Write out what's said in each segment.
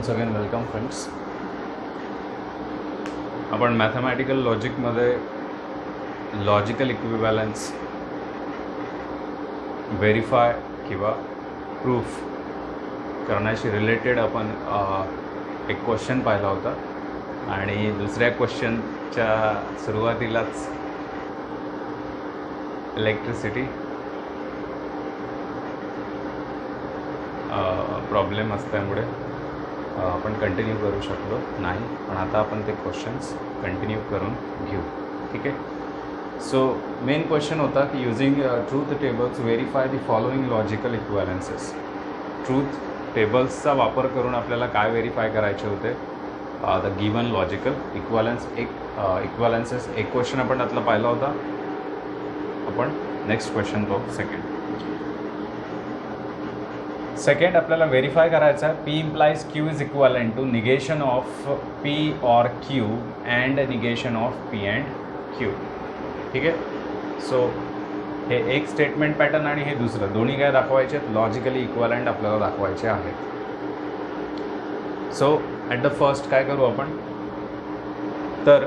Once again welcome friends. आपण mathematical लॉजिकमध्ये logical equivalence verify किंवा प्रूफ करण्याशी रिलेटेड आपण एक क्वेश्चन पाहिला होता आणि दुसऱ्या क्वेश्चनच्या सुरुवातीलाच इलेक्ट्रिसिटी प्रॉब्लेम असल्यामुळे आपण कंटिन्यू करू शकलो नाही, पण आता आपण ते क्वेश्चन्स कंटिन्यू करून घेऊ. ठीक आहे. सो मेन क्वेश्चन होता की using truth tables verify the following logical equivalences. Truth टेबल्सचा वापर करून आपल्याला काय व्हेरीफाय करायचे होते? द गिवन लॉजिकल इक्विव्हॅलन्सेस एक क्वेश्चन आपण त्यातला पाहिला होता. आपण नेक्स्ट क्वेश्चन पाहू. सेकंड आपल्याला व्हेरीफाय करायचं आहे p implies q is equivalent to negation of P or Q and negation of P and Q. ठीक आहे. सो हे एक स्टेटमेंट पॅटर्न आणि हे दुसरं दोन्ही काय दाखवायचे आहेत? लॉजिकली इक्वलंट आपल्याला दाखवायचे आहेत. सो ॲट द फर्स्ट काय करू आपण, तर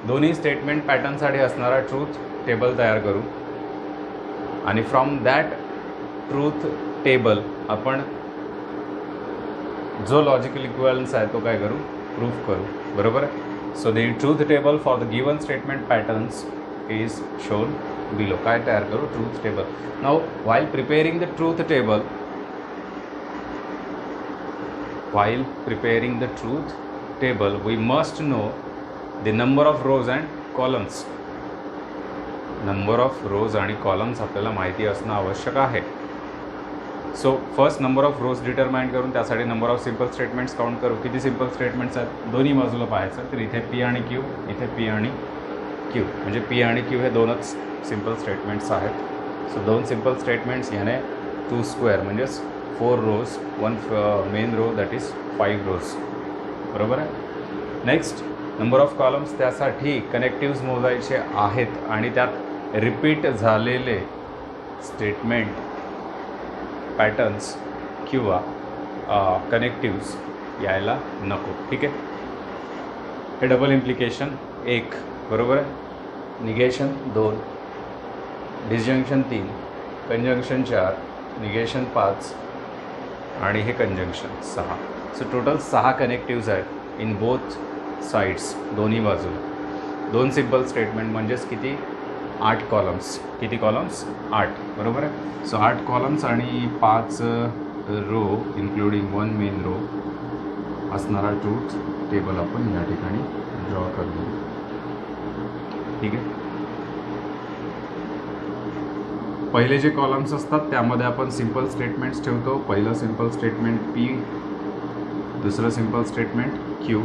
दोन्ही स्टेटमेंट पॅटर्नसाठी असणारा ट्रूथ टेबल तयार करू आणि फ्रॉम दॅट ट्रूथ टेबल आपण जो लॉजिकल इक्विव्हॅलन्स आहे तो काय करू? प्रूफ करू. बरोबर आहे. So the truth table for the given statement patterns is shown below. काय तयार करू? Truth table. Now while preparing the truth table we must know the number of rows and columns. Number of रोज आणि columns आपल्याला माहिती असणं आवश्यक आहे. So first number of rose determine करून त्यासाठी number of simple statements count करू. किती सिम्पल स्टेटमेंट्स आहेत? दोन्ही बाजूला पाहायचं. तर इथे पी आणि क्यू, इथे पी आणि क्यू, म्हणजे पी आणि क्यू हे दोनच सिम्पल स्टेटमेंट्स आहेत. सो दोन सिम्पल स्टेटमेंट्स याने 2 स्क्वेअर म्हणजेच 4 रोज, 1 मेन रो दॅट इज 5 रोज. बरोबर आहे. नेक्स्ट नंबर ऑफ कॉलम्स, त्यासाठी कनेक्टिव्ज मोजायचे आहेत आणि त्यात रिपीट झालेले स्टेटमेंट पॅटर्न्स किंवा कनेक्टिव्ज यायला नको. ठीक आहे. हे डबल इम्प्लिकेशन 1, बरोबर आहे. निगेशन 2, डिसजंक्शन 3, कंजंक्शन 4, निगेशन 5 आणि हे कंजंक्शन 6. सो टोटल 6 कनेक्टिव्ज आहेत इन बोथ साईड्स, दोन्ही बाजूला. 2 सिम्पल स्टेटमेंट म्हणजेच किती? 8 कॉलम्स. किती कॉलम्स? 8. बरोबर आहे. सो 8 कॉलम्स आणि 5 रो इन्क्लुडिंग 1 मेन रो असणारा ट्रूथ टेबल आपण या ठिकाणी ड्रॉ करू. ठीक आहे. पहिले जे कॉलम्स असतात त्यामध्ये आपण सिम्पल स्टेटमेंट्स ठेवतो. पहिलं सिम्पल स्टेटमेंट पी, दुसरं सिम्पल स्टेटमेंट क्यू.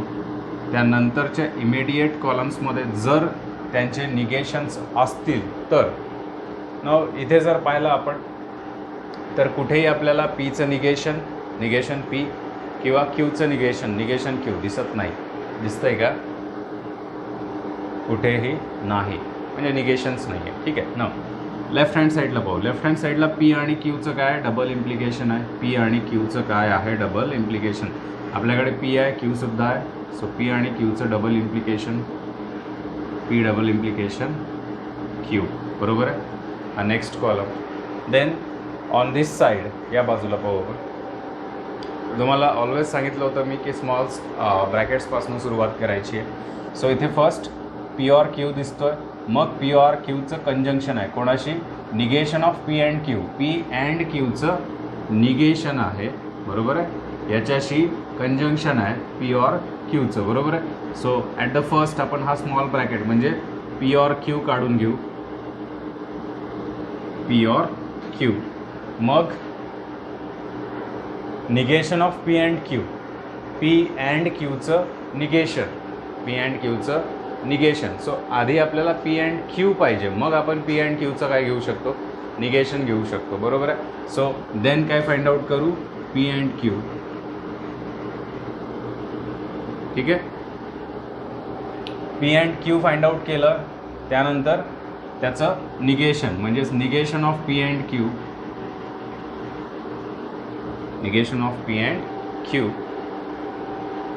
त्यानंतरच्या इमिडिएट कॉलम्समध्ये जर त्यांचे निगेशन्स असतील तर इथे जर पाहिलं आपण तर कुठेही आपल्याला पीचं निगेशन पी किंवा क्यूचं निगेशन क्यू दिसत नाही. दिसतंय का? कुठेही नाही, म्हणजे निगेशन्स नाही आहे. ठीक आहे ना. लेफ्ट हँड साईडला पाहू. लेफ्ट हँड साईडला पी आणि क्यूचं काय? डबल इम्प्लिकेशन आहे. पी आणि क्यूचं काय आहे? Double implication. आपल्याकडे पी आहे, क्यूसुद्धा आहे. सो पी आणि क्यूचं double implication, p double implication q. बरोबर आहे. हा next column. Then on this side या बाजूला पाहू आपण. तुम्हाला ऑलवेज सांगितलं होतं मी की स्मॉल ब्रॅकेट्सपासून सुरुवात करायची आहे. सो इथे फर्स्ट पी ऑर क्यू दिसतोय. मग पी ऑर क्यूचं कंजंक्शन आहे कोणाशी? Negation of P and q. P and क्यूचं निगेशन आहे. बरोबर आहे. याच्याशी कंजंक्शन आहे पी ऑर क्यूचं. बरोबर आहे. सो ॲट द फर्स्ट आपण हा स्मॉल ब्रॅकेट म्हणजे पी ऑर क्यू काढून घेऊ. P or q. मग negation of P and q. P and क्यूचं निगेशन, पी अँड क्यूचं निगेशन. सो आधी आपल्याला पी अँड क्यू पाहिजे, मग आपण पी अँड क्यूचं काय घेऊ शकतो? निगेशन घेऊ शकतो. बरोबर आहे. सो देन काय फाइंड आउट करू? P and Q. ठीक आहे. P and Q find out केलं, त्यानंतर त्याचं निगेशन म्हणजेच negation of P and Q, negation of P and Q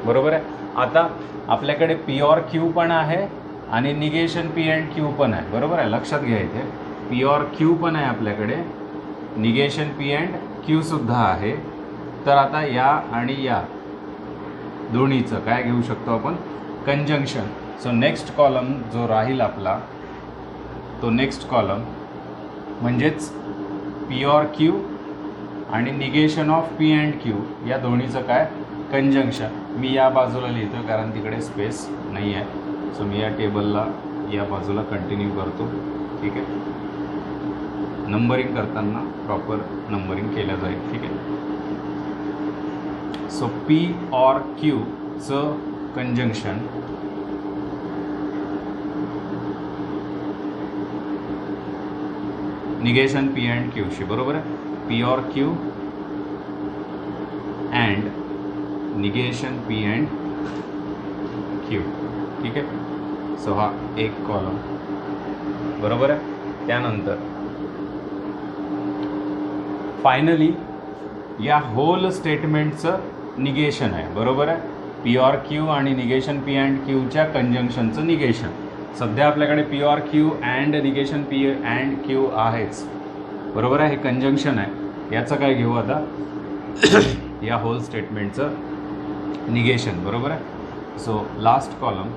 बरोबर आहे. आता आपल्याकडे पी ऑर क्यू पण आहे आणि निगेशन पी अँड क्यू पण आहे, बरोबर आहे. लक्षात घ्या इथे पी ऑर क्यू पण आहे आपल्याकडे, निगेशन पी अँड क्यू सुद्धा आहे. तर आता या आणि या दोन्हीचं काय घेऊ शकतो आपण, कंजंक्शन. सो नेक्स्ट कॉलम जो राहील आपला तो नेक्स्ट कॉलम म्हणजेच पी ऑर क्यू आणि negation of P and Q या दोन्हीचं काय, कंजंक्शन. मी या बाजूला लिहितो कारण तिकडे स्पेस नाही आहे. सो मी या टेबलला या बाजूला कंटिन्यू करतो. ठीक आहे, नंबरिंग करताना प्रॉपर नंबरिंग केलं जाईल. ठीक आहे. सो पी ऑर क्यूचं कंजंक्शन निगेशन पी अँड क्यूशी, बरोबर आहे. P or Q and negation P and Q. ठीक आहे. सो हा एक कॉलम, बरोबर आहे. त्यानंतर फायनली या होल स्टेटमेंटचं निगेशन आहे, बरोबर आहे. पी ऑर क्यू आणि निगेशन पी अँड क्यूच्या कंजंक्शनचं निगेशन. सध्या आपल्याकडे P or Q and negation P and Q आहेच, बरोबर आहे. हे कंजंक्शन आहे, याचं काय घेऊ आता या होल स्टेटमेंटचं निगेशन, बरोबर आहे. सो लास्ट कॉलम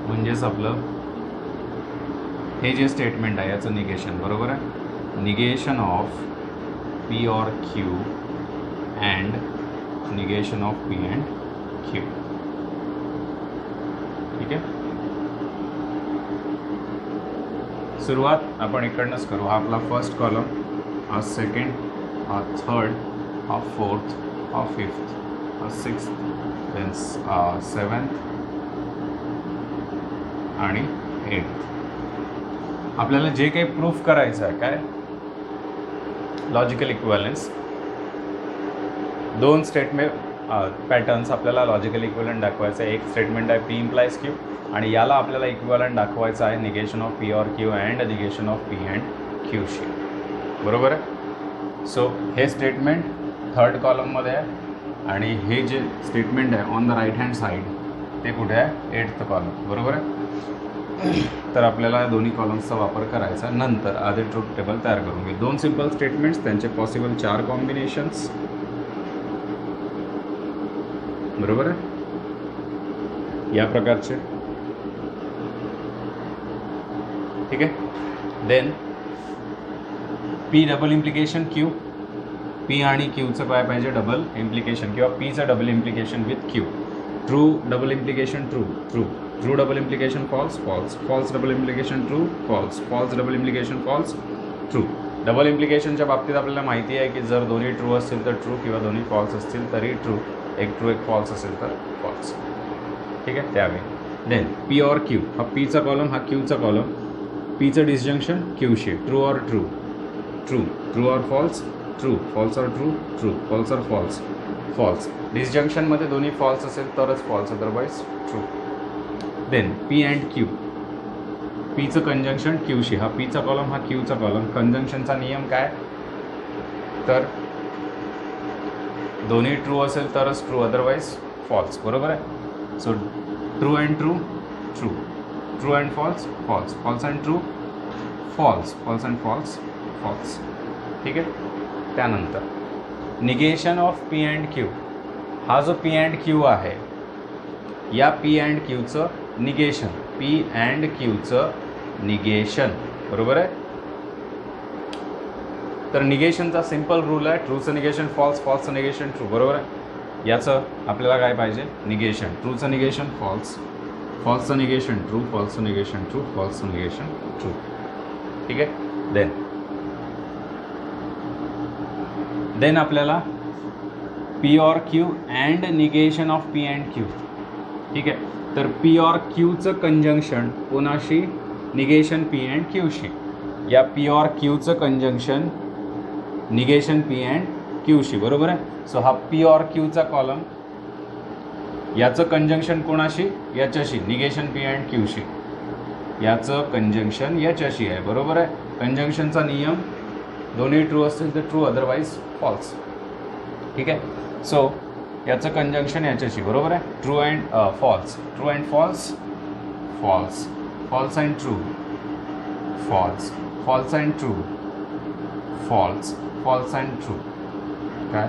म्हणजेच आपलं हे जे स्टेटमेंट आहे याचं निगेशन, बरोबर आहे. Negation of P or Q and negation of P and Q. ठीक आहे. सुरुवात आपण इकडनंच करू. हा आपला फर्स्ट कॉलम, हा सेकंड, हा थर्ड, हा फोर्थ, हा फिफ्थ, हा सिक्स्थ, देन सेवन्थ आणि एट्थ. आपल्याला जे काही प्रूफ करायचं आहे काय, लॉजिकल इक्विव्हॅलन्स. दोन स्टेटमेंट पॅटर्न्स आपल्याला लॉजिकल इक्विव्हॅलंट दाखवायचं आहे. एक स्टेटमेंट आहे पी इम्प्लाइज क्यू आणि याला आपल्याला इक्विव्हॅलंट दाखवायचं आहे negation of P or Q and negation of P and क्यूशी, बरोबर आहे. सो हे स्टेटमेंट थर्ड कॉलममध्ये आहे आणि हे जे स्टेटमेंट आहे on the right hand side ते कुठे आहे, एट्थ कॉलम, बरोबर आहे. तर आपल्याला दोन्ही कॉलम्सचा वापर करायचा. नंतर आधी ट्रूथ टेबल तयार करून घे. दोन सिम्पल स्टेटमेंट्स, त्यांचे पॉसिबल 4 कॉम्बिनेशन्स, बरोबर आहे, या प्रकारचे. ठीक आहे. Then p double implication q, p आणि क्यूचं काय पाहिजे, डबल इम्प्लिकेशन किंवा पीचं double implication with q. True double implication true, true, true double implication false, false, false double implication true, false, false double implication false, true. Double इम्प्लिकेशनच्या बाबतीत आपल्याला माहिती आहे की जर दोन्ही ट्रू असतील तर ट्रू किंवा दोन्ही फॉल्स असतील तरी ट्रू, एक ट्रू एक फॉल्स असेल तर फॉल्स. ठीक आहे, त्यावेळी. देन पी ऑर क्यू, हा पीचा कॉलम, हा क्यूचा कॉलम. पीचं डिसजंक्शन क्यूशी, true or true, true, true or false, true, false or true, true, false or false, false. डिसजंक्शनमध्ये दोन्ही फॉल्स असेल तरच false, otherwise true. Then p and q, पीचं कंजंक्शन क्यूशी, हा पीचा कॉलम, हा क्यूचा कॉलम. कंजंक्शनचा नियम काय, तर दोन्ही ट्रू असेल तरच ट्रू, अदरवाईज फॉल्स, बरोबर आहे. So true and true, true, true and false, false, false and true, false, false and false, false. ठीक आहे. त्यानंतर negation of P and q, हा जो पी अँड क्यू आहे या पी अँड क्यूचं निगेशन, पी अँड क्यूचं निगेशन, बरोबर आहे. तर निगेशनचा सिम्पल रूल आहे, ट्रूचं निगेशन फॉल्स, फॉल्सचं निगेशन ट्रू, बरोबर आहे. याचं आपल्याला काय पाहिजे, निगेशन. ट्रूचं निगेशन फॉल्स, फॉल्सचं निगेशन ट्रू, फॉल्सचं निगेशन ट्रू, फॉल्सचं निगेशन ट्रू. ठीक आहे. देन आपल्याला P or Q and negation of P and Q. ठीक आहे. तर पी ऑर क्यूचं कंजंक्शन कोणाशी, निगेशन पी अँड क्यूशी. या पी ऑर क्यूचं कंजंक्शन निगेशन पी अँड क्यूशी, बरोबर आहे. सो हा पी ऑर क्यूचा कॉलम, याचं कंजंक्शन कोणाशी, याच्याशी, निगेशन पी अँड क्यूशी. याचं कंजंक्शन याच्याशी आहे, बरोबर आहे. कंजंक्शनचा नियम, दोन्ही ट्रू असतील तर ट्रू, अदरवाईज फॉल्स. ठीक आहे. सो याचं कंजंक्शन याच्याशी, बरोबर आहे. True and false, true and false, false, false and true, false, false and true, false, false and true, काय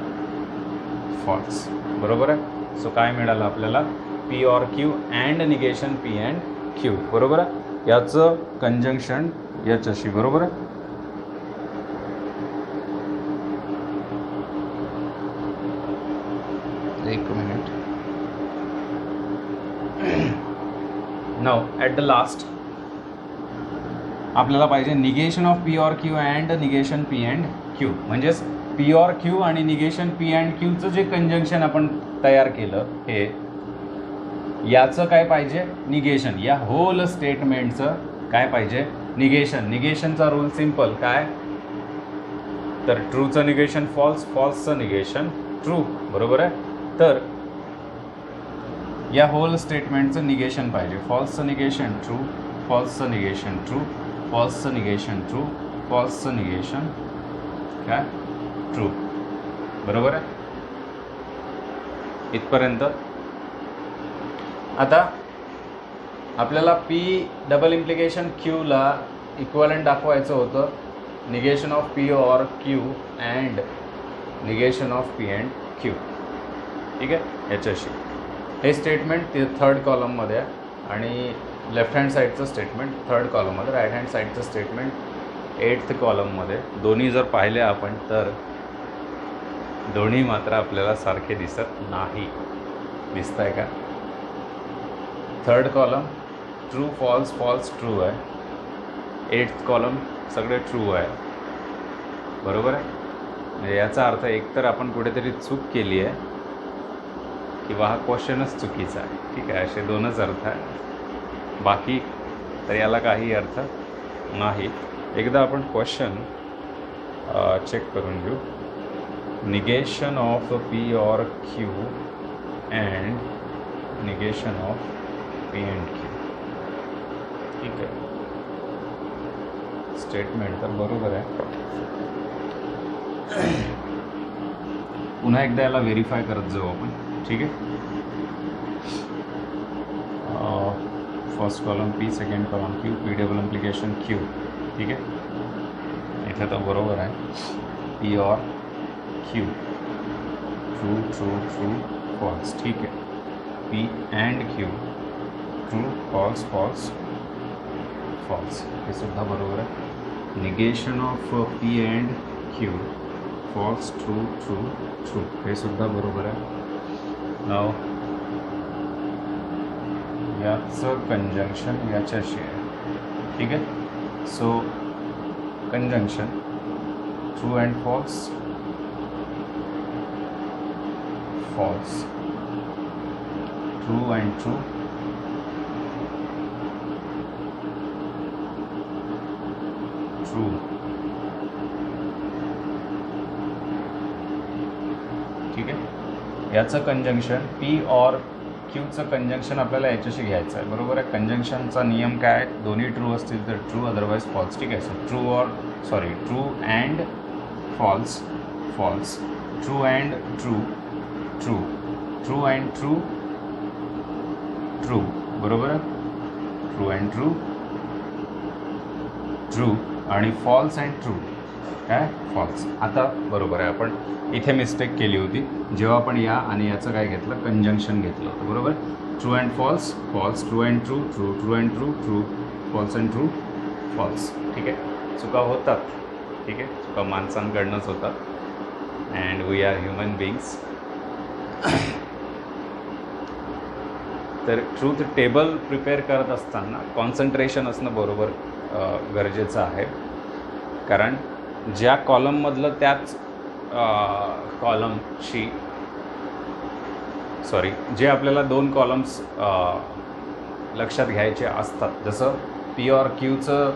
फॉल्स, बरोबर आहे. सो काय मिळालं आपल्याला, P or Q and negation P and Q, बरोबर आहे. याचं कंजंक्शन याच्याशी, बरोबर आहे. एक minute. Now at the last आपल्याला पाहिजे negation of P or Q and negation P and Q. म्हणजेच पी ऑर क्यू आणि निगेशन पी अँड क्यूचं जे कंजंक्शन आपण तयार केलं, हे याचं काय पाहिजे, निगेशन. या होल स्टेटमेंटचं काय पाहिजे, निगेशन. निगेशनचा रूल सिम्पल, काय तर ट्रूचं निगेशन फॉल्स, फॉल्सचं निगेशन ट्रू, बरोबर आहे. तर या होल स्टेटमेंटचं निगेशन पाहिजे. फॉल्सचं निगेशन ट्रू, फॉल्सचं निगेशन ट्रू, फॉल्सचं निगेशन ट्रू, फॉल्सचं निगेशन काय ट्रू, बरोबर आहे. इथपर्यंत. आता आपल्याला पी डबल इम्प्लिकेशन क्यूला इक्वलंट दाखवायचं होतं negation of P or Q and negation of P and Q, ठीक आहे. याच्याशी हे स्टेटमेंट ते थर्ड कॉलममध्ये आहे आणि लेफ्ट हँड साईडचं स्टेटमेंट थर्ड कॉलममध्ये, राईट हँड साईडचं स्टेटमेंट एट्थ कॉलममध्ये. दोन्ही जर पाहिले आपण तर दोन्ही मात्र आपल्याला सारखे दिसत नाही. दिसत आहे का. Third column true false false true आहे, एट्थ कॉलम सगळे ट्रू आहे, बरोबर आहे. म्हणजे याचा अर्थ एकतर आपण कुठेतरी चूक केली आहे किंवा हा क्वेश्चनच चुकीचा आहे, ठीक आहे. असे दोनच अर्थ आहे, बाकी तर याला काही अर्थ नाही. एकदा आपण क्वेश्चन चेक करून घेऊ. Negation of P or Q and negation of P and Q, ठीक आहे. स्टेटमेंट तर बरोबर आहे. पुन्हा एकदा याला व्हेरीफाय करत जाऊ आपण, ठीक आहे. First column P, second column Q, P double implication Q, ठीक आहे. इथे तर बरोबर आहे. P or Q true true true false, ठीक आहे. P and Q true false false false, हे सुद्धा बरोबर आहे. Negation of P and Q false true true true, हे सुद्धा बरोबर आहे. नाव याचं कंजंक्शन याच्याशी आहे, ठीक आहे. So conjunction true and false, false, true and true, true, ठीक आहे. याचं कंजंक्शन पी ऑर क्यूचं कंजंक्शन आपल्याला याच्याशी घ्यायचं आहे, बरोबर आहे. कंजंक्शनचा नियम काय आहे, दोन्ही ट्रू असतील तर ट्रू, अदरवाईज फॉल्स, ठीक आहे. So true and false false, true and true true, true and true true, बरोबर आहे. ट्रू अँड ट्रू ट्रू आणि फॉल्स अँड ट्रू काय फॉल्स. आता बरोबर आहे. आपण इथे मिस्टेक केली होती जेव्हा आपण या आणि याचं काय घेतलं, कंजंक्शन घेतलं होतं, बरोबर. True and false false, true and true true, true and true true, false and true false, ठीक आहे. चुका होतात, ठीक आहे. चुका माणसांकडनंच होतात and we are human beings. तर ट्रूथ टेबल प्रिपेअर करत असताना कॉन्सन्ट्रेशन असणं बरोबर गरजेचं आहे. कारण ज्या कॉलममधलं त्याच कॉलमशी जे आपल्याला दोन कॉलम्स लक्षात घ्यायचे असतात, जसं पी ऑर क्यूचं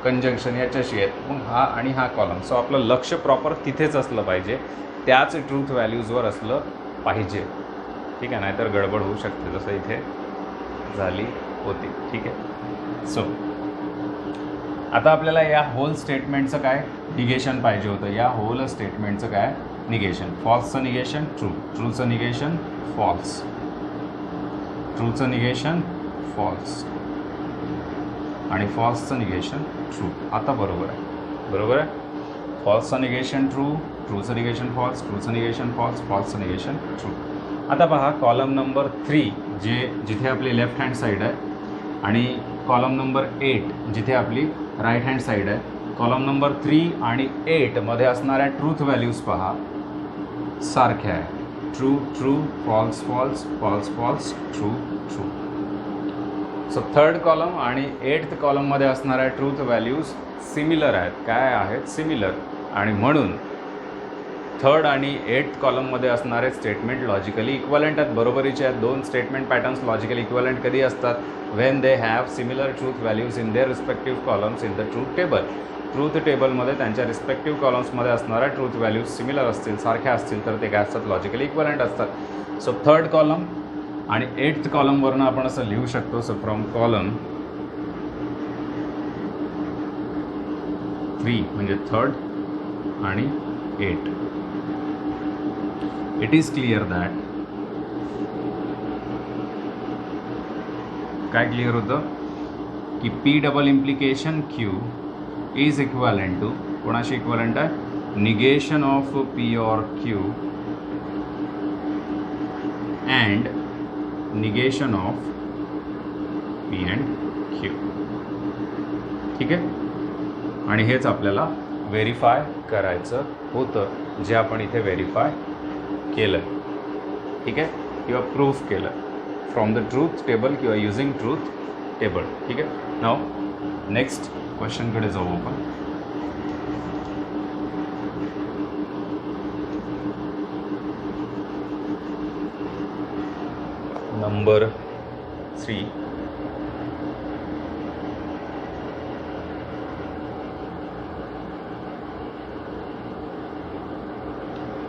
कंजंक्शन याच्याशी आहेत, मग हा आणि हा कॉलम. सो आपलं लक्ष प्रॉपर तिथेच असलं पाहिजे, त्याच ट्रूथ व्हॅल्यूजवर असलं पाहिजे, ठीक आहे. नाहीतर गडबड होऊ शकते, जसं इथे झाली होती, ठीक आहे. सो आता आपल्याला या होल स्टेटमेंटचं काय निगेशन पाहिजे होतं. या होल स्टेटमेंटचं काय निगेशन. फॉल्सचं निगेशन ट्रू, ट्रूचं निगेशन फॉल्स, ट्रूचं निगेशन फॉल्स आणि फॉल्सचं निगेशन ट्रू. आता बरोबर आहे, बरोबर आहे. फॉल्सचं निगेशन ट्रू, ट्रूचं निगेशन फॉल्स, ट्रूचं निगेशन फॉल्स, फॉल्सचं निगेशन ट्रू. आता पहा कॉलम नंबर 3 जिथे आपली लेफ्ट हँड साईड आहे आणि कॉलम नंबर 8 जिथे आपली राईट हँड साईड आहे. कॉलम नंबर 3 आणि 8 मध्ये असणाऱ्या ट्रूथ व्हॅल्यूज पहा सारख्या आहे. True true, false false, false false, true true. So third column आणि 8th कॉलममध्ये असणाऱ्या ट्रूथ व्हॅल्यूज सिमिलर आहेत. काय आहेत? सिमिलर. आणि म्हणून थर्ड आणि 8th कॉलममध्ये असणारे स्टेटमेंट लॉजिकली इक्वलंट आहेत, बरोबरीचे आहेत. दोन स्टेटमेंट पॅटर्न्स लॉजिकली इक्वलंट कधी असतात? When they have similar truth values in their respective columns in the truth table. Truth टेबलमध्ये त्यांच्या रिस्पेक्टिव्ह कॉलम्समध्ये असणाऱ्या ट्रूथ व्हॅल्यूज सिमिलर असतील, सारख्या असतील तर ते काय असतात? लॉजिकली इक्वलंट असतात. सो थर्ड कॉलम आणि 8th कॉलमवरनं आपण असं लिहू शकतो. सो फ्रॉम कॉलम 3 म्हणजे थर्ड आणि 8 इट इज क्लिअर दॅट काय क्लिअर होतं की P double implication Q is equivalent to कोणाशी इक्वलंट आहे? Negation of P or Q and negation of P and Q. ठीक आहे. आणि हेच आपल्याला व्हेरीफाय करायचं होतं, जे आपण इथे व्हेरीफाय केलं. ठीक आहे, किंवा प्रूफ केलं फ्रॉम द ट्रूथ टेबल किंवा युझिंग ट्रूथ टेबल. ठीक आहे. नाव नेक्स्ट क्वेश्चनकडे जाऊ आपण. Number 3.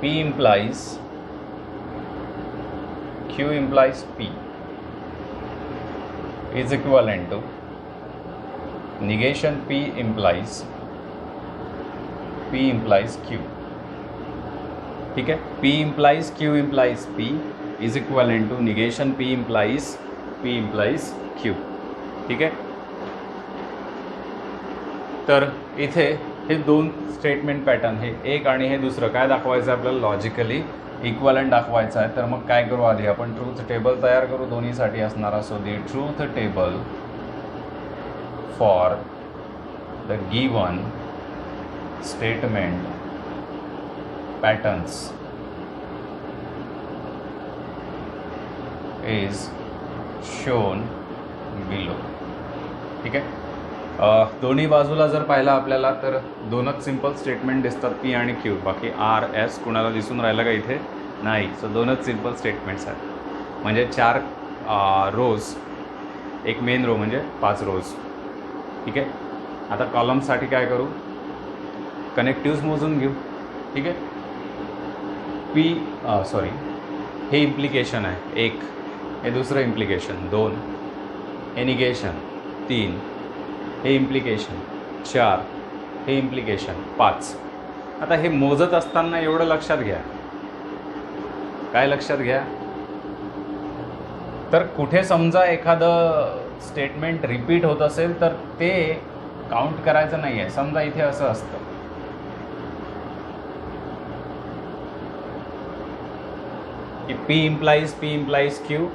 P implies Q implies P is equivalent to negation P implies Q. ठीक है. P implies Q implies P is equivalent to negation P implies Q. ठीक आहे. तर इथे हे दोन स्टेटमेंट पॅटर्न, हे एक आणि हे दुसरं, काय दाखवायचं आहे आपल्याला? लॉजिकली इक्वलंट दाखवायचं आहे. तर मग काय करू? आधी आपण ट्रूथ टेबल तयार करू दोन्हीसाठी असणारा. So the truth table for the given statement patterns is shown below. ठीक आहे. दोन्ही बाजूला जर पाहिलं आपल्याला तर दोनच सिम्पल स्टेटमेंट दिसतात, पी आणि क्यू. बाकी आर एस कुणाला दिसून राहिलं का इथे? नाही. सो दोनच सिम्पल स्टेटमेंट्स आहेत. म्हणजे 4 रोज, एक मेन रो म्हणजे 5 रोज. ठीक आहे. आता कॉलमसाठी काय करू? कनेक्टिव्स मोजून घेऊ. ठीक आहे. हे इम्प्लिकेशन आहे 1, हे दुसरं इम्प्लिकेशन 2, हे निगेशन 3, हे इम्प्लिकेशन 4, हे इम्प्लिकेशन 5. आता हे मोजत असताना एवढं लक्षात घ्या. काय लक्षात घ्या? तर कुठे समजा एखादं स्टेटमेंट रिपीट होत असेल तर ते काउंट करायचं नाही आहे. समजा इथे असं असतं की P implies Q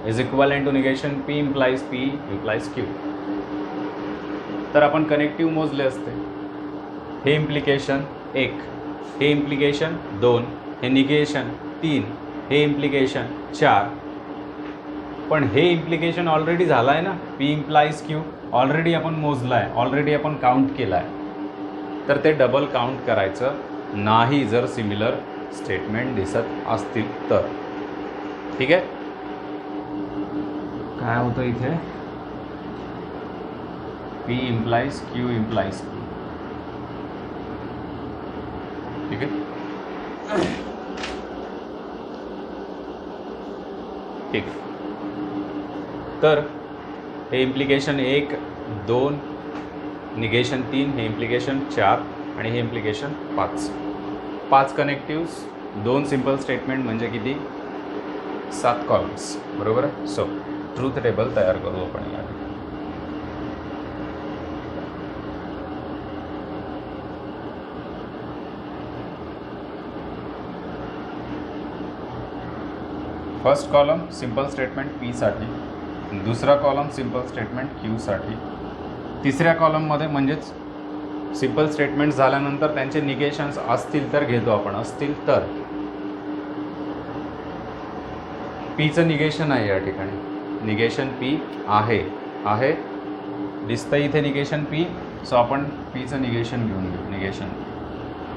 is equivalent to negation P implies Q. तर आपण कनेक्टिव्ह मोजले असते. हे इम्प्लिकेशन 1, हे इम्प्लिकेशन 2, हे निगेशन 3, हे इम्प्लिकेशन 4. पण हे इम्प्लिकेशन ऑलरेडी झालं आहे ना. P implies Q ऑलरेडी आपण मोजला आहे, ऑलरेडी आपण काउंट केला आहे. तर ते डबल काउंट करायचं नाही जर सिमिलर स्टेटमेंट दिसत असतील तर. ठीक आहे. काय होतं इथे? P implies Q implies P. ठीक आहे. ठीक. तर हे इम्प्लिकेशन 1, 2 निगेशन 3, हे इम्प्लिकेशन 4 आणि हे इम्प्लिकेशन 5. 5 कनेक्टिव्स, 2 सिम्पल स्टेटमेंट म्हणजे किती? 7 कॉलम्स, बरोबर आहे. सो ट्रूथ टेबल तयार करू आपण या ठिकाणी. First column simple statement P साठी, दुसरा कॉलम सिम्पल स्टेटमेंट क्यू साठी, तिसऱ्या कॉलममध्ये म्हणजेच सिम्पल स्टेटमेंट झाल्यानंतर त्यांचे निगेशन्स असतील तर घेतो आपण, असतील तर पीचं निगेशन आहे या ठिकाणी. निगेशन पी आहे दिसतं इथे निगेशन पी. सो आपण पीचं निगेशन घेऊन घेऊ, निगेशन.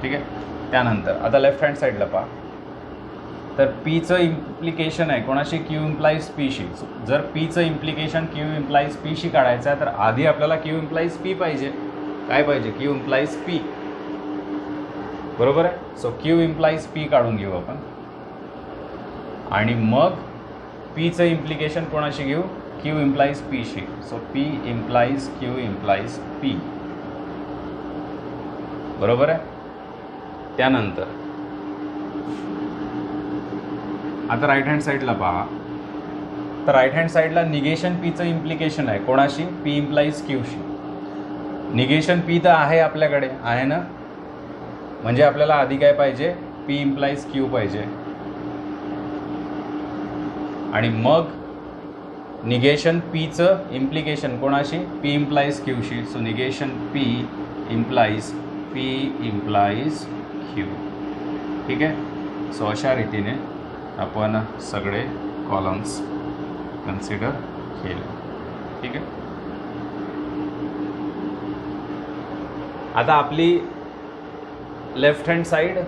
ठीक आहे. त्यानंतर आता लेफ्ट हँड साईडला पहा, तर पीचं इम्प्लिकेशन आहे कोणाशी? क्यू इम्प्लाइज पीशी. जर पीचं इम्प्लिकेशन क्यू इम्प्लाइज पीशी काढायचं आहे तर आधी आपल्याला क्यू इम्प्लाइज पी पाहिजे. काय पाहिजे? क्यू इम्प्लाइज पी, बरोबर आहे. सो क्यू इम्प्लाइज पी काढून घेऊ आपण आणि मग पीचं इम्प्लिकेशन कोणाशी घेऊ? क्यू इम्प्लाइज पीशी. So P implies Q implies P, बरोबर आहे. त्यानंतर आता राईट हँड साईडला पहा, तर राईट हँड साईडला निगेशन पीचं इम्प्लिकेशन आहे कोणाशी? पी इम्प्लाइज क्यूशी. निगेशन पी तर आहे आपल्याकडे, आहे ना, म्हणजे आपल्याला आधी काय पाहिजे? पी इम्प्लाइज क्यू पाहिजे आणि मग निगेशन पीचं इम्प्लिकेशन कोणाशी? पी इम्प्लाइज क्यूशी. So negation P implies Q. ठीक आहे. सो अशा रीतीने आपण सगळे कॉलम्स कन्सिडर केले. ठीक आहे. आता आपली left hand side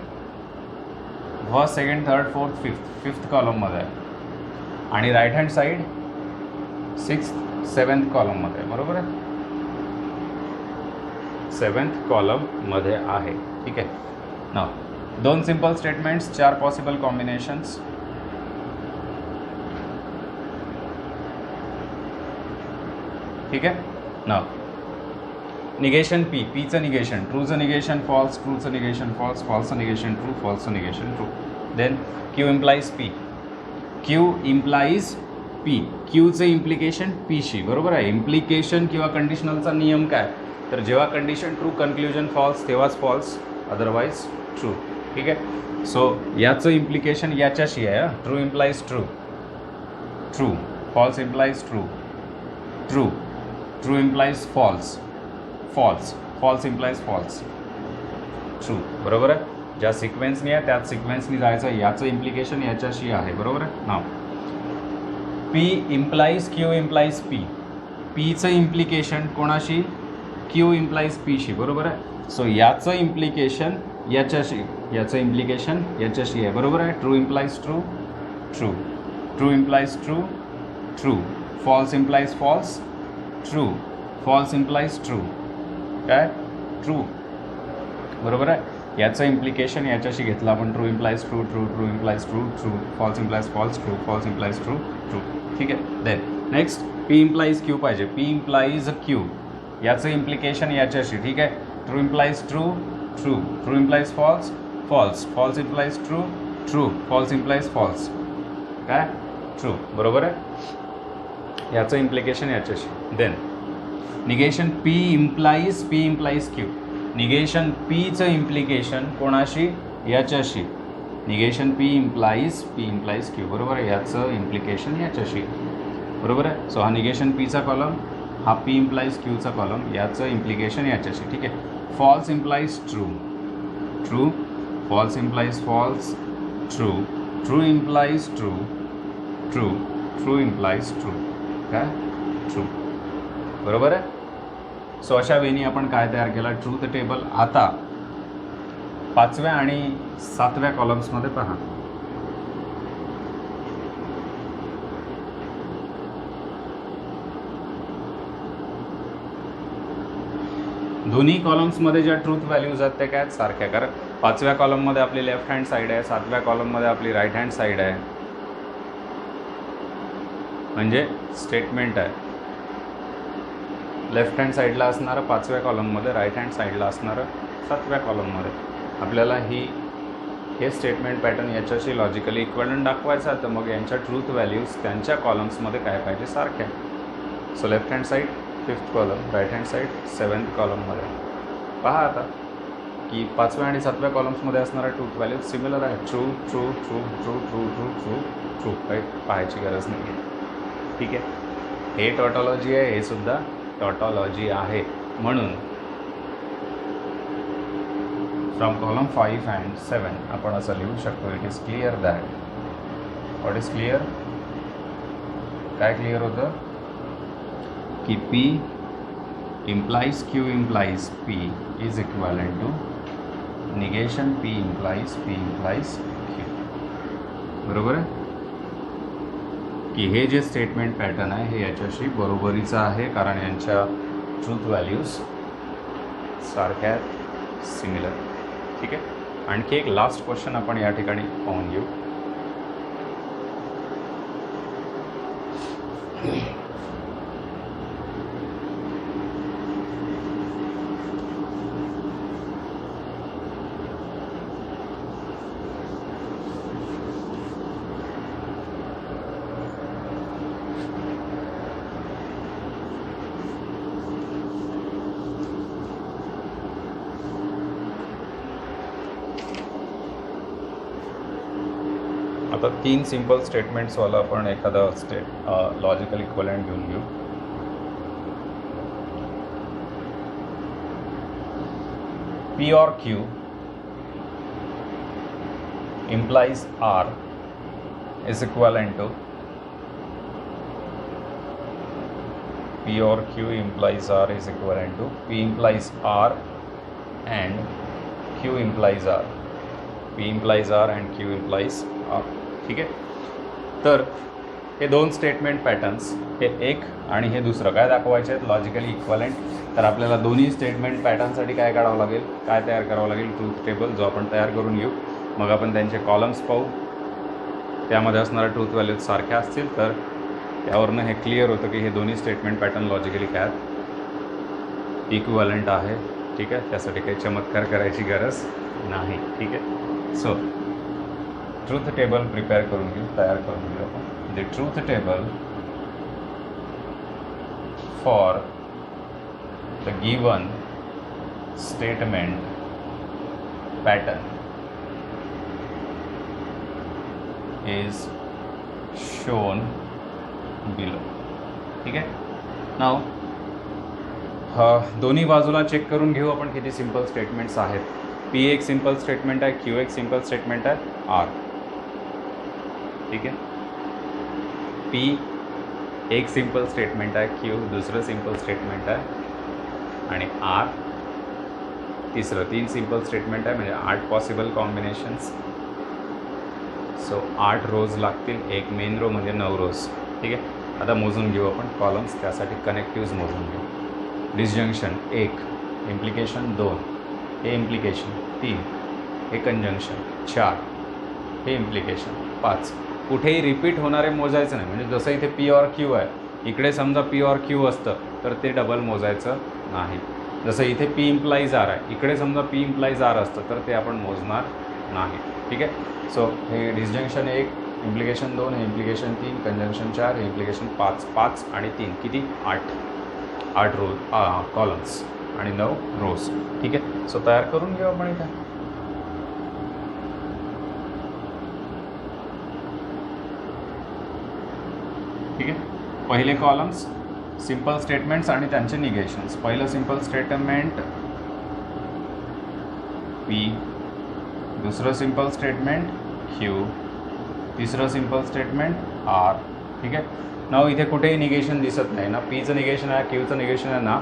first, second, third, fourth, fifth कॉलममध्ये आहे आणि right hand side 6th, 7th कॉलममध्ये आहे, बरोबर आहे. 7th कॉलममध्ये आहे. ठीक आहे. ना 2 सिम्पल स्टेटमेंट्स, 4 पॉसिबल कॉम्बिनेशन्स. ठीक आहे ना. निगेशन पी, पीचं निगेशन, ट्रूचं निगेशन फॉल्स, ट्रूचं निगेशन फॉल्स, फॉल्सचं निगेशन ट्रू, फॉल्सचं negation true. Then Q implies P, Q implies P, क्यूचं इम्प्लिकेशन पीशी, बरोबर आहे. इम्प्लिकेशन किंवा कंडिशनलचा नियम काय? तर जेव्हा कंडिशन ट्रू, कन्क्ल्युजन फॉल्स तेव्हाच फॉल्स, अदरवाईज ट्रू. ठीक आहे. सो याचं इम्प्लिकेशन याच्याशी आहे. True implies true, true. False implies true, true. True implies false, false. False implies false, true, बरोबर आहे. ज्या सिक्वेन्सनी आहे त्याच सिक्वेन्सनी जायचं. याचं इम्प्लिकेशन याच्याशी आहे, बरोबर आहे. Now P implies Q implies P, पीचं इम्प्लिकेशन कोणाशी? क्यू इम्प्लाइज पीशी, बरोबर आहे. सो याचं इम्प्लिकेशन याच्याशी, याचं इम्प्लिकेशन याच्याशी आहे, बरोबर आहे. True implies true, true. True implies true, true. False implies false, true. False implies true, काय? ट्रू, बरोबर आहे. याचं इम्प्लिकेशन याच्याशी घेतलं आपण. True implies true, true. True implies true, true. False implies false, true. False implies true, true. ठीक आहे. Then next P implies Q पाहिजे. पी इम्प्लाइज क्यू, याचं इम्प्लिकेशन याच्याशी. ठीक आहे. True implies true, true. True implies false, false. False implies true, true. False implies false, काय? True, बरोबर आहे. याचं इम्प्लिकेशन याच्याशी. Then negation P implies Q, negation पीचं इम्प्लिकेशन कोणाशी? याच्याशी. निगेशन पी इम्प्लाइज क्यू, बरोबर आहे. याचं इम्प्लिकेशन याच्याशी, बरोबर आहे. सो हा निगेशन पीचा कॉलम, हा पी इम्प्लाइज क्यूचा कॉलम, याचं इम्प्लिकेशन याच्याशी. ठीक आहे. False implies true, true. False implies false, true. True implies true, true. True implies true, काय? ट्रू, बरोबर आहे. सो अशा वेळी आपण काय तयार केला? Truth table. आता 5व्या आणि 7व्या कॉलम्समध्ये पहा. दोन्ही कॉलम्समध्ये ज्या ट्रूथ व्हॅल्यूज आहेत त्या काय सारख्या, कारण 5व्या कॉलममध्ये आपली लेफ्ट हँड साईड आहे, 7व्या कॉलममध्ये आपली राईट हँड साईड आहे, म्हणजे स्टेटमेंट आहे. लेफ्ट हँड साईडला असणारं 5व्या कॉलममध्ये, राईट हँड साईडला असणारं 7व्या कॉलममध्ये. आपल्याला हे स्टेटमेंट पॅटर्न याच्याशी लॉजिकली इक्वलंट दाखवायचा, तर मग यांच्या ट्रूथ व्हॅल्यूज त्यांच्या कॉलम्समध्ये काय पाहिजे सारख्या. So left hand side 5th column, right hand side 7th कॉलममध्ये. पहा आता की 5व्या आणि 7व्या कॉलम्समध्ये असणारा ट्रूथ व्हॅल्यूज सिमिलर आहे. True true true true true true true true, काही पाहायची गरज नाही आहे. ठीक आहे, हे टॉटॉलॉजी आहे, हे सुद्धा टॉटॉलॉजी आहे. म्हणून फ्रॉम कॉलम 5 अँड 7 आपण असं लिहू शकतो, it is clear that. What is clear? काय क्लिअर होतं की P implies Q implies P is equivalent to negation P implies Q. बरोबर आहे की हे जे स्टेटमेंट पॅटर्न आहे हे याच्याशी बरोबरीचं आहे, कारण यांच्या ट्रूथ व्हॅल्यूज सारख्या सिमिलर. ठीक आहे, आणखी एक लास्ट क्वेश्चन आपण या ठिकाणी पाहून घेऊ. आता 3 सिंपल स्टेटमेंट्सवाला आपण एखादा लॉजिकल इक्वलंट घेऊन घेऊ. P or Q implies R is equivalent to P or Q implies R is equivalent to P implies R and Q implies R. P implies R and Q implies R. ठीक आहे, तर हे 2 statement patterns, हे एक आणि हे दुसरं काय दाखवायचे आहेत लॉजिकली इक्वलंट. तर आपल्याला दोन्ही स्टेटमेंट पॅटर्नसाठी काय काढावं लागेल, काय तयार करावं लागेल, ट्रूथ टेबल, जो आपण तयार करून घेऊ. मग आपण त्यांचे कॉलम्स पाहू, त्यामध्ये असणारा ट्रूथ व्हॅल्यूज सारख्या असतील तर त्यावरनं हे क्लिअर होतं की हे दोन्ही स्टेटमेंट पॅटर्न लॉजिकली काय इक्वलंट आहे. ठीक आहे, त्यासाठी काही चमत्कार करायची गरज नाही. ठीक आहे, सो ट्रूथ टेबल प्रिपेअर करून घेऊ, तयार करून घेऊ आपण. The truth table for the given statement pattern is shown below. ठीक आहे, नाव दोन्ही बाजूला चेक करून घेऊ आपण किती सिंपल स्टेटमेंट्स आहेत. P एक सिंपल स्टेटमेंट आहे, Q एक सिंपल स्टेटमेंट आहे, R. ठीक आहे, P एक सिंपल स्टेटमेंट आहे, Q दुसरं सिंपल स्टेटमेंट आहे आणि R तिसरं. 3 सिंपल स्टेटमेंट आहे, म्हणजे 8 पॉसिबल कॉम्बिनेशन्स. सो 8 रोज लागतील, एक मेन रो म्हणजे 9 रोज. ठीक आहे, आता मोजून घेऊ आपण कॉलम्स, त्यासाठी कनेक्टिव्ज मोजून घेऊ. डिसजंक्शन 1, इम्प्लिकेशन 2, हे इम्प्लिकेशन 3, हे कंजंक्शन 4, हे इम्प्लिकेशन 5. कुठेही रिपीट होणारे मोजायचं नाही, म्हणजे जसं इथे P और Q आहे, इकडे समजा P और Q असतं तर ते डबल मोजायचं नाही. जसं इथे P इम्प्लाईज R आहे, इकडे समजा P इम्प्लाईज R असतं तर ते आपण मोजणार नाही. ठीक आहे, सो हे डिसजंक्शन 1, इम्प्लिकेशन 2, हे इम्प्लिकेशन 3, कंजंक्शन 4, हे इम्प्लिकेशन 5. 5 आणि 3 किती? 8 रोज कॉलम्स आणि 9 रोज. ठीक आहे, सो तयार करून घेऊ आपण इथे. ठीक आहे, पहिले कॉलम्स सिंपल स्टेटमेंट्स आणि त्यांचे निगेशन्स. पहिलं सिंपल स्टेटमेंट P, दुसरं सिंपल स्टेटमेंट Q, तिसरं सिंपल स्टेटमेंट R. ठीक आहे, नाव इथे कुठेही निगेशन दिसत नाही ना. Pचं निगेशन आहे, Qचं निगेशन आहे ना,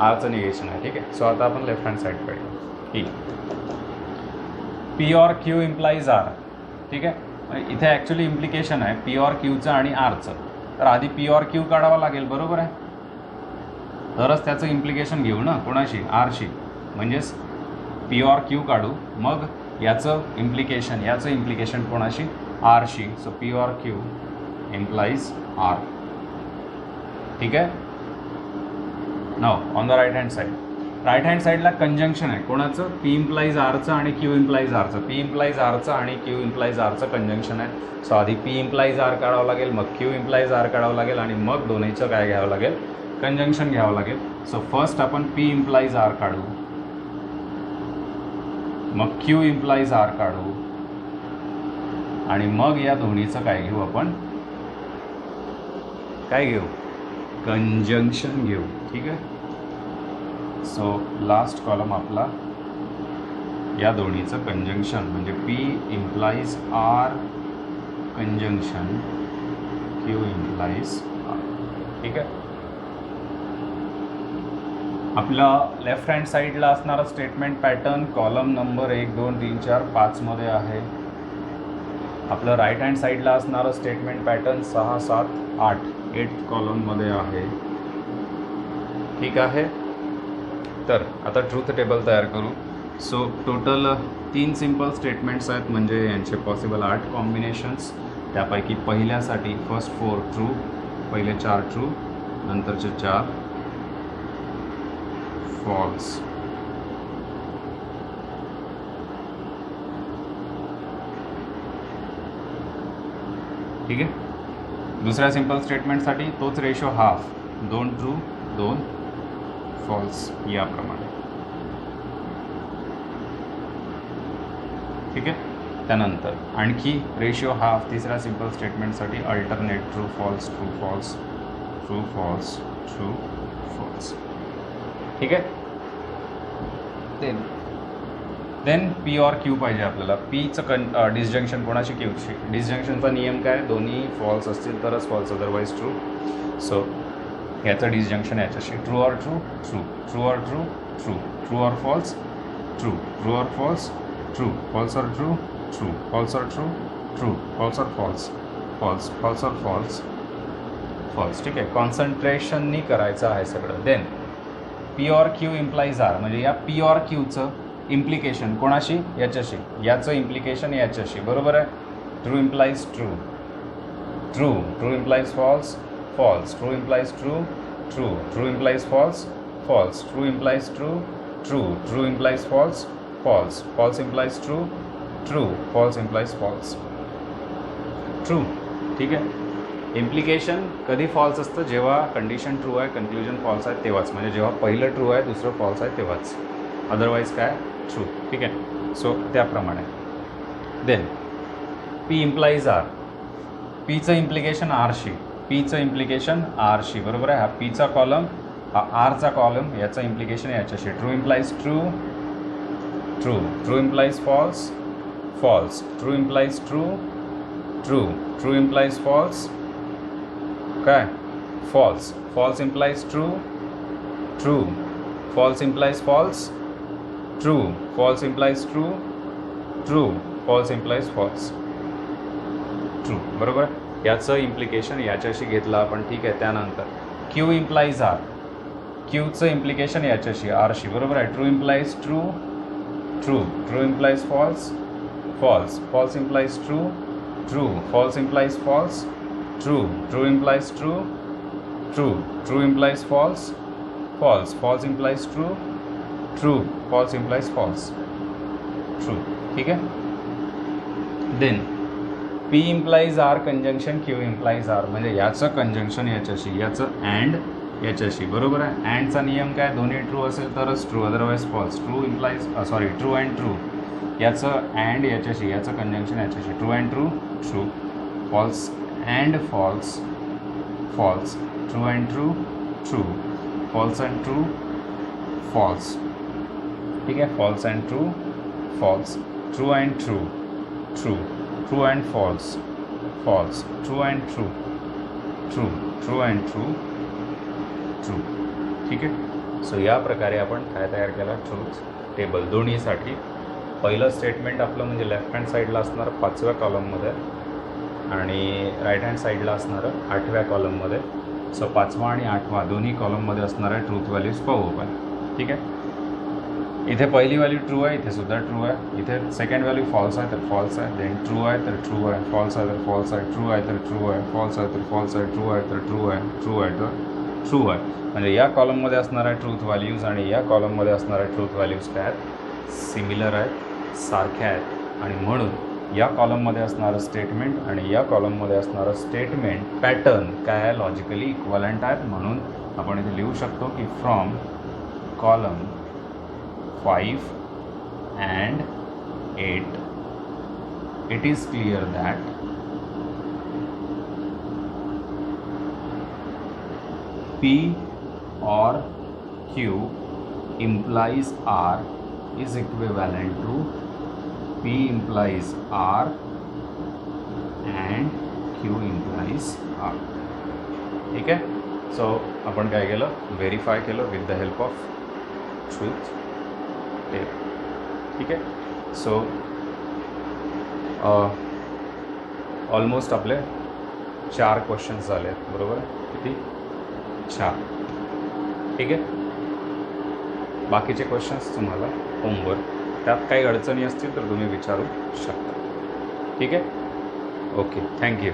Rचं निगेशन आहे. ठीक आहे, सो आता आपण left hand साईडकडे P or Q implies R. ठीक आहे, इथे ॲक्च्युली इम्प्लिकेशन आहे P और Qचं आणि Rचं. तर आधी P और Q काढावा लागेल, बरोबर आहे, तरच त्याचं इम्प्लिकेशन घेऊ ना, कोणाशी? Rशी. म्हणजेच P और Q काढू, मग याचं इम्प्लिकेशन कोणाशी? Rशी. So P or Q implies R. ठीक आहे, now on the right hand side. Right hand साईडला कंजंक्शन आहे कोणाचं, पी इम्प्लाइज आरचं आणि क्यू इम्प्लाइज आरचं. पी इम्प्लाइज आरचं आणि क्यू इम्प्लाइज आरचं कंजंक्शन आहे. सो आधी पी इम्प्लाइज आर काढावं लागेल, मग क्यू इम्प्लाइज आर काढावं लागेल आणि मग दोन्हीचं काय घ्यावं लागेल, कंजंक्शन घ्यावं लागेल. सो फर्स्ट आपण पी इम्प्लाइज आर काढू, मग क्यू इम्प्लाइज आर काढू आणि मग या दोन्हीचं काय घेऊ आपण, काय घेऊ, कंजंक्शन घेऊ. ठीक आहे. सो लास्ट कॉलम आपला या दोन्हीचं कंजंक्शन म्हणजे P implies R conjunction Q implies R. ठीक आहे. आपलं लेफ्ट हँड साईडला असणारा स्टेटमेंट पॅटर्न कॉलम नंबर 1 2 3 4 5 मध्ये आहे. आपलं राईट हँड साईडला असणारं स्टेटमेंट पॅटर्न 6 7 8 8th कॉलममध्ये आहे. ठीक आहे. तर आता ट्रूथ टेबल तयार करू. सो टोटल 3 सिम्पल स्टेटमेंट्स आहेत म्हणजे यांचे पॉसिबल 8 कॉम्बिनेशन्स. त्यापैकी पहिल्यासाठी फर्स्ट 4 ट्रू, पहिले 4 ट्रू, नंतरचे 4 फॉल्स. ठीक आहे. दुसऱ्या सिम्पल स्टेटमेंटसाठी तोच रेशो हाफ, 2 ट्रू 2 फॉल्स याप्रमाणे. ठीक आहे. त्यानंतर आणखी रेशिओ हाफ तिसऱ्या सिम्पल स्टेटमेंटसाठी alternate true false true false true false true false. ठीक आहे. देन पी ऑर क्यू पाहिजे आपल्याला. पीचं डिसजंक्शन कोणाशी क्यूशी. डिसजंक्शनचा नियम काय, दोन्ही फॉल्स असतील तरच फॉल्स, अदरवाईज ट्रू. सो याचं डिसजंक्शन याच्याशी true or true true true or true true true or false true true or false true false or true true false or true true false or false false false or false false. ठीक आहे. कॉन्सन्ट्रेशननी करायचं आहे सगळं. Then P or Q implies R म्हणजे या P or क्यूचं implication कोणाशी, याच्याशी. याचं इम्प्लिकेशन याच्याशी. बरोबर आहे. True implies true true true implies false false, true implies true, true, true implies false, false, true implies true, true, true implies false, false, false implies true, true, false implies false, true. ठीक आहे. Implication कधी false असतं, जेव्हा condition true आहे conclusion false आहे तेव्हाच, म्हणजे जेव्हा पहिलं ट्रू आहे दुसरं फॉल्स आहे तेव्हाच, अदरवाईज काय ट्रू. ठीक आहे. सो त्याप्रमाणे देन पी इम्प्लाइज आर, पीचं इम्प्लिकेशन आरशी, पीचं इम्प्लिकेशन आरशी. बरोबर आहे. हा पीचा कॉलम, हा आरचा कॉलम, याचं इम्प्लिकेशन याच्याशी. True implies true true true implies false false true implies true true true implies false काय false false implies true true false implies false true false implies true true false implies false true. बरोबर आहे. याचं implication याच्याशी घेतलं आपण. ठीक आहे. त्यानंतर क्यू इम्प्लाइज आर, क्यूचं इम्प्लिकेशन याच्याशी आरशी. बरोबर आहे. True implies true true true implies false false false implies true true false implies false true true implies true true true implies false false false implies true true false implies false true. ठीक आहे. Then P implies R conjunction Q implies R म्हणजे याचं conjunction याच्याशी, याचं and याच्याशी. बरोबर आहे. अँडचा नियम काय, दोन्ही ट्रू असेल तरच true, otherwise false. True implies true and true, याचं अँड याच्याशी, याचं कंजंक्शन याच्याशी. True and true true false and false false true and true true false and true false. ठीक आहे. False and true false true and true true true and false false true and true true true and true true. ठीक आहे. So या प्रकारे आपण काय तयार केला, ट्रूथ टेबल दोन्हीसाठी. पहिलं स्टेटमेंट आपलं म्हणजे लेफ्ट हँड साईडला असणारं 5व्या कॉलममध्ये आणि राईट हँड साईडला असणारं 8व्या कॉलममध्ये. सो 5वा आणि 8वा दोन्ही कॉलममध्ये असणाऱ्या ट्रूथ व्हॅल्यूज पाहू आपण. ठीक आहे. इथे पहिली व्हॅल्यू ट्रू आहे, इथे सुद्धा ट्रू आहे. इथे सेकंड व्हॅल्यू फॉल्स आहे तर फॉल्स आहे. देन ट्रू आहे तर ट्रू आहे, फॉल्स आहे तर फॉल्स आहे, ट्रू आहे तर ट्रू आहे, फॉल्स आहे तर फॉल्स आहे, ट्रू आहे तर ट्रू आहे, ट्रू आहे तर ट्रू आहे. म्हणजे या कॉलममध्ये असणाऱ्या ट्रूथ व्हॅल्यूज आणि या कॉलममध्ये असणाऱ्या ट्रूथ व्हॅल्यूज काय आहेत, सिमिलर आहेत, सारख्या आहेत. आणि म्हणून या कॉलममध्ये असणारं स्टेटमेंट आणि या कॉलममध्ये असणारं स्टेटमेंट पॅटर्न काय आहे, लॉजिकली इक्वलंट आहेत. म्हणून आपण इथे लिहू शकतो की from column 5 and 8 it is clear that P or Q implies R is equivalent to P implies R and Q implies R. ठीक आहे. सो आपण काय केलं, व्हेरीफाय केलं with the help of truth table. ठीक आहे. सो ऑलमोस्ट आपले 4 questions झाले आहेत, बरोबर आहे. किती? 4. ठीक आहे. बाकीचे क्वेश्चन्स तुम्हाला होमवर्क, त्यात काही अडचणी असतील तर तुम्ही विचारू शकता. ठीक आहे. Okay, thank you.